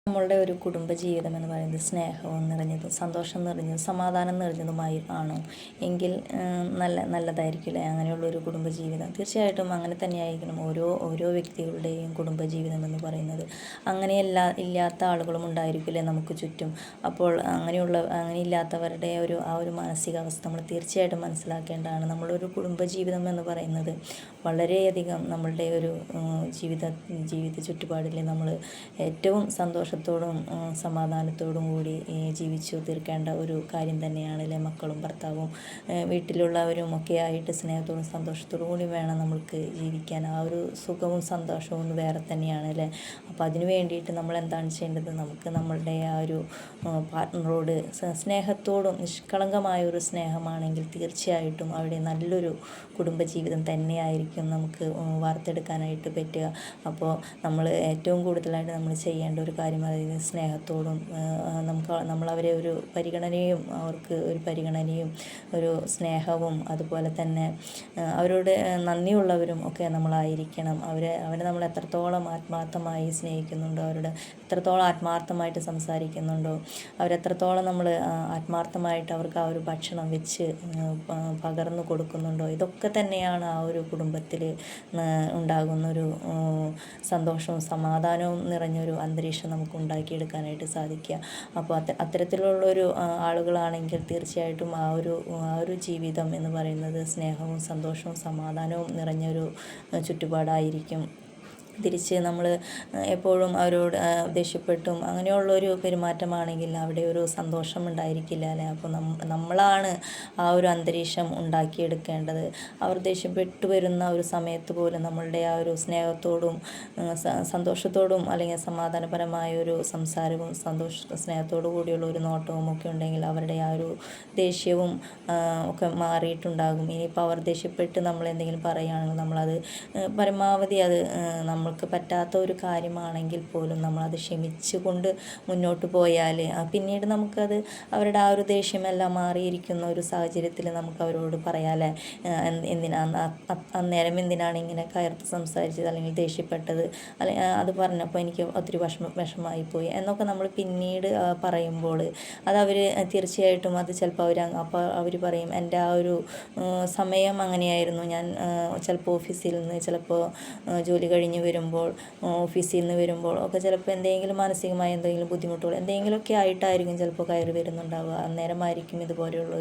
നമ്മളുടെ ഒരു കുടുംബജീവിതം എന്ന് പറയുന്നത് സ്നേഹവും നിറഞ്ഞതും സന്തോഷം നിറഞ്ഞതും സമാധാനം നിറഞ്ഞതുമായി ആണോ എങ്കിൽ നല്ലതായിരിക്കില്ലേ അങ്ങനെയുള്ളൊരു കുടുംബജീവിതം? തീർച്ചയായിട്ടും അങ്ങനെ തന്നെയായിരിക്കണം ഓരോ വ്യക്തികളുടെയും കുടുംബജീവിതം എന്ന് പറയുന്നത്. ഇല്ലാത്ത ആളുകളും ഉണ്ടായിരിക്കില്ലേ നമുക്ക് ചുറ്റും. അപ്പോൾ അങ്ങനെ ഇല്ലാത്തവരുടെ ആ ഒരു മാനസികാവസ്ഥ നമ്മൾ തീർച്ചയായിട്ടും മനസ്സിലാക്കേണ്ടതാണ്. നമ്മളൊരു കുടുംബജീവിതം എന്ന് പറയുന്നത് വളരെയധികം നമ്മളുടെ ഒരു ജീവിത ചുറ്റുപാടിൽ നമ്മൾ ഏറ്റവും സന്തോഷത്തോടും സമാധാനത്തോടും കൂടി ജീവിച്ചു തീർക്കേണ്ട ഒരു കാര്യം തന്നെയാണ് അല്ലേ? മക്കളും ഭർത്താവും വീട്ടിലുള്ളവരും ഒക്കെ ആയിട്ട് സ്നേഹത്തോടും സന്തോഷത്തോടും കൂടി വേണം നമ്മൾക്ക് ജീവിക്കാൻ. ആ ഒരു സുഖവും സന്തോഷവും ഒന്ന് വേറെ തന്നെയാണ് അല്ലേ? അപ്പോൾ അതിന് വേണ്ടിയിട്ട് നമ്മൾ എന്താണ് ചെയ്യേണ്ടത്? നമുക്ക് നമ്മളുടെ ആ ഒരു പാർട്ട്ണറോട് സ്നേഹത്തോടും നിഷ്കളങ്കമായ ഒരു സ്നേഹമാണെങ്കിൽ തീർച്ചയായിട്ടും അവിടെ നല്ലൊരു കുടുംബജീവിതം തന്നെയായിരിക്കും നമുക്ക് വാർത്തെടുക്കാനായിട്ട് പറ്റുക. അപ്പോൾ നമ്മൾ ഏറ്റവും കൂടുതലായിട്ട് നമ്മൾ ചെയ്യേണ്ട ഒരു കാര്യം പറയുന്നത് സ്നേഹത്തോടും നമ്മളവരെ ഒരു പരിഗണനയും അവർക്ക് ഒരു പരിഗണനയും ഒരു സ്നേഹവും അതുപോലെ തന്നെ അവരോട് നന്ദിയുള്ളവരും ഒക്കെ നമ്മളായിരിക്കണം. അവരെ നമ്മൾ എത്രത്തോളം ആത്മാർത്ഥമായി സ്നേഹിക്കുന്നുണ്ടോ, അവരോട് എത്രത്തോളം ആത്മാർത്ഥമായിട്ട് സംസാരിക്കുന്നുണ്ടോ, അവരെത്രത്തോളം നമ്മൾ ആത്മാർത്ഥമായിട്ട് അവർക്ക് ആ ഒരു ഭക്ഷണം വെച്ച് പകർന്നു കൊടുക്കുന്നുണ്ടോ, ഇതൊക്കെ തന്നെയാണ് ആ ഒരു കുടുംബത്തിൽ ഉണ്ടാകുന്നൊരു സന്തോഷവും സമാധാനവും നിറഞ്ഞൊരു അന്തരീക്ഷം നമുക്ക് ഉണ്ടാക്കിയെടുക്കാനായിട്ട് സാധിക്കുക. അപ്പോൾ അത്തരത്തിലുള്ളൊരു ആളുകളാണെങ്കിൽ തീർച്ചയായിട്ടും ആ ഒരു ജീവിതം എന്ന് പറയുന്നത് സ്നേഹവും സന്തോഷവും സമാധാനവും നിറഞ്ഞൊരു ചുറ്റുപാടായിരിക്കും. തിരിച്ച് നമ്മൾ എപ്പോഴും അവരോട് ദേഷ്യപ്പെട്ടും അങ്ങനെയുള്ളൊരു പെരുമാറ്റമാണെങ്കിൽ അവിടെ ഒരു സന്തോഷം ഉണ്ടായിരിക്കില്ല അല്ലേ? അപ്പോൾ നമ്മളാണ് ആ ഒരു അന്തരീക്ഷം ഉണ്ടാക്കിയെടുക്കേണ്ടത്. അവർ ദേഷ്യപ്പെട്ടു വരുന്ന ഒരു സമയത്ത് പോലും നമ്മളുടെ ആ ഒരു സ്നേഹത്തോടും സന്തോഷത്തോടും അല്ലെങ്കിൽ സമാധാനപരമായ ഒരു സംസാരവും സ്നേഹത്തോടു കൂടിയുള്ള ഒരു നോട്ടവും ഒക്കെ ഉണ്ടെങ്കിൽ അവരുടെ ആ ഒരു ദേഷ്യവും ഒക്കെ മാറിയിട്ടുണ്ടാകും. ഇനിയിപ്പോൾ അവർ ദേഷ്യപ്പെട്ട് നമ്മൾ എന്തെങ്കിലും പറയുകയാണെങ്കിൽ നമ്മളത് പരമാവധി അത് നമ്മൾക്ക് പറ്റാത്ത ഒരു കാര്യമാണെങ്കിൽ പോലും നമ്മളത് ക്ഷമിച്ചുകൊണ്ട് മുന്നോട്ട് പോയാൽ പിന്നീട് നമുക്കത് അവരുടെ ആ ഒരു ദേഷ്യമെല്ലാം മാറിയിരിക്കുന്ന ഒരു സാഹചര്യത്തിൽ നമുക്ക് അവരോട് പറയാമല്ലേ, അന്നേരം എന്തിനാണ് ഇങ്ങനെ കയർത്ത് സംസാരിച്ചത് അല്ലെങ്കിൽ ദേഷ്യപ്പെട്ടത്, അല്ലെങ്കിൽ അത് പറഞ്ഞപ്പോൾ എനിക്ക് ഒത്തിരി വിഷമമായിപ്പോയി എന്നൊക്കെ നമ്മൾ പിന്നീട് പറയുമ്പോൾ അത് അവർ തീർച്ചയായിട്ടും അത് ചിലപ്പോൾ അവർ പറയും എൻ്റെ ആ ഒരു സമയം അങ്ങനെയായിരുന്നു, ഞാൻ ചിലപ്പോൾ ഓഫീസിൽ നിന്ന് ചിലപ്പോൾ ജോലി കഴിഞ്ഞ് വരുമ്പോൾ ഓഫീസിൽ നിന്ന് വരുമ്പോൾ ഒക്കെ ചിലപ്പോൾ എന്തെങ്കിലും മാനസികമായ എന്തെങ്കിലും ബുദ്ധിമുട്ടുകൾ എന്തെങ്കിലുമൊക്കെ ആയിട്ടായിരിക്കും ചിലപ്പോൾ കയറി വരുന്നുണ്ടാവുക. അന്നേരമായിരിക്കും ഇതുപോലെയുള്ള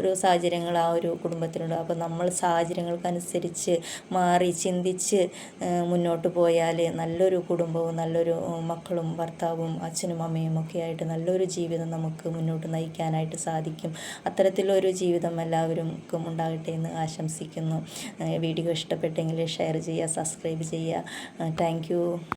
ഒരു സാഹചര്യങ്ങൾ ആ ഒരു കുടുംബത്തിലുണ്ട്. അപ്പോൾ നമ്മൾ സാഹചര്യങ്ങൾക്കനുസരിച്ച് മാറി ചിന്തിച്ച് മുന്നോട്ട് പോയാൽ നല്ലൊരു കുടുംബവും നല്ലൊരു മക്കളും ഭർത്താവും അച്ഛനും അമ്മയും ഒക്കെ ആയിട്ട് നല്ലൊരു ജീവിതം നമുക്ക് മുന്നോട്ട് നയിക്കാനായിട്ട് സാധിക്കും. അത്തരത്തിലൊരു ജീവിതം എല്ലാവർക്കും ഉണ്ടാകട്ടെ എന്ന് ആശംസിക്കുന്നു. വീഡിയോ ഇഷ്ടപ്പെട്ടെങ്കിൽ ഷെയർ ചെയ്യുക, സബ്സ്ക്രൈബ് ചെയ്യുക. Thank you.